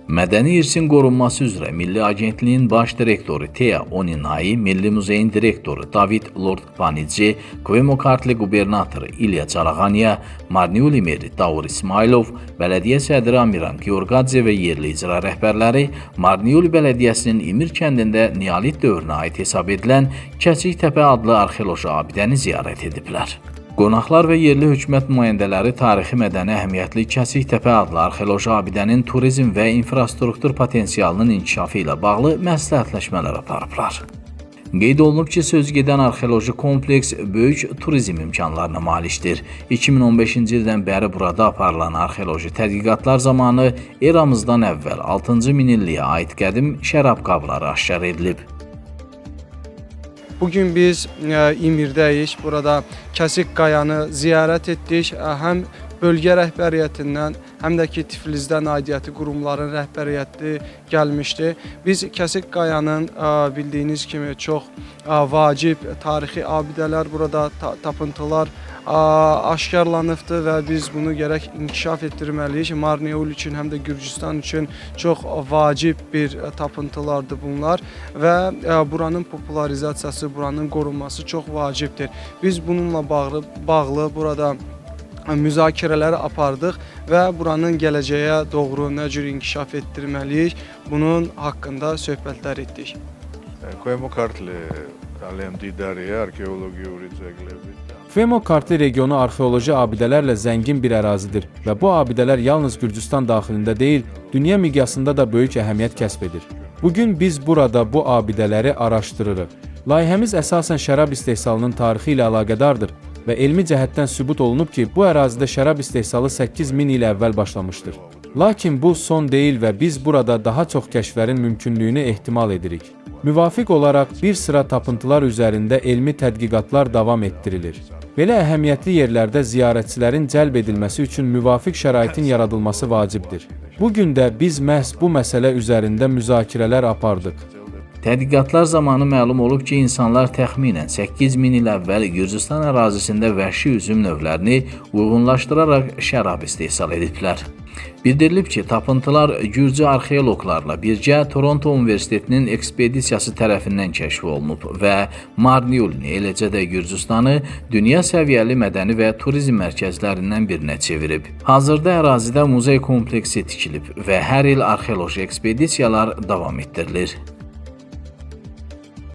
Mədəni irsin qorunması üzrə Milli Agentliyin baş direktoru Tea Oninay, Milli Muzeyin direktoru David Lordpanici, Kvemo-Kartli qubernatoru İlya Çarağaniya, Marniuli meri Daur İsmailov, bələdiyyə sədri Amiran Georgadze və yerli icra rəhbərləri Marniuli bələdiyyəsinin İmir kəndində neolit dövrünə aid hesab edilən Kəçiktepe adlı arxeoloji abidəni ziyarət ediblər. Qonaqlar və yerli hökumət nümayəndələri tarixi mədəni əhəmiyyətli Kəçiktepe adlı arxeoloji abidənin turizm və infrastruktur potensialının inkişafı ilə bağlı məsləhətləşmələr aparıblar. Qeyd olunub ki, sözügedən arxeoloji kompleks böyük turizm imkanlarına malikdir. 2015-ci ildən bəri burada aparılan arxeoloji tədqiqatlar zamanı eramızdan əvvəl 6-cı minilliyə aid qədim şərab qabları aşkar edilib. Bugün biz İmirdəyik. Burada Kəsik Qayanı ziyarət etdik. Həm bölgə rəhbəriyyətindən, həm də ki Tiflisdən aidiyyəti qurumların rəhbəriyyəti gəlmişdi. Biz Kəsik Qayanın bildiyiniz kimi çox vacib tarixi abidələr, burada tapıntılar aşkarlanıbdır və biz bunu gərək inkişaf etdirməliyik. Marniuli üçün, həm də Gürcüstan üçün çox vacib bir tapıntılardır bunlar və buranın popularizasiyası, buranın qorunması çox vacibdir. Biz bununla bağlı burada müzakirələri apardıq və buranın gələcəyə doğru nə cür inkişaf etdirməliyik, bunun haqqında söhbətlər etdik. Kvemo-Kartli arxeologiyuri cəqləbi. Kvemo-Kartli regionu arxeoloji abidələrlə zəngin bir ərazidir və bu abidələr yalnız Gürcüstan daxilində deyil, dünya miqyasında da böyük əhəmiyyət kəsb edir. Bugün biz burada bu abidələri araşdırırıq. Layihəmiz əsasən şərab istehsalının tarixi ilə əlaqədardır və elmi cəhətdən sübut olunub ki, bu ərazidə şərab istehsalı 8000 il əvvəl başlamışdır. Lakin bu son deyil və biz burada daha çox kəşflərin mümkünlüyünü ehtimal edirik. Müvafiq olaraq bir sıra tapıntılar üzərində elmi tədqiqatlar davam etdirilir. Belə əhəmiyyətli yerlərdə ziyarətçilərin cəlb edilməsi üçün müvafiq şəraitin yaradılması vacibdir. Bugün də biz məhz bu məsələ üzərində müzakirələr apardıq. Tədqiqatlar zamanı məlum olub ki, insanlar təxminən 8000 il əvvəl Gürcüstan ərazisində vəhşi üzüm növlərini uyğunlaşdıraraq şərab istehsal ediblər. Bildirilib ki, tapıntılar Gürcü arxeoloqlarla birgə Toronto Universitetinin ekspedisiyası tərəfindən kəşf olunub və Marniulini, eləcə də Gürcüstanı dünya səviyyəli mədəni və turizm mərkəzlərindən birinə çevirib. Hazırda ərazidə muzey kompleksi tikilib və hər il arxeoloji ekspedisiyalar davam etdirilir.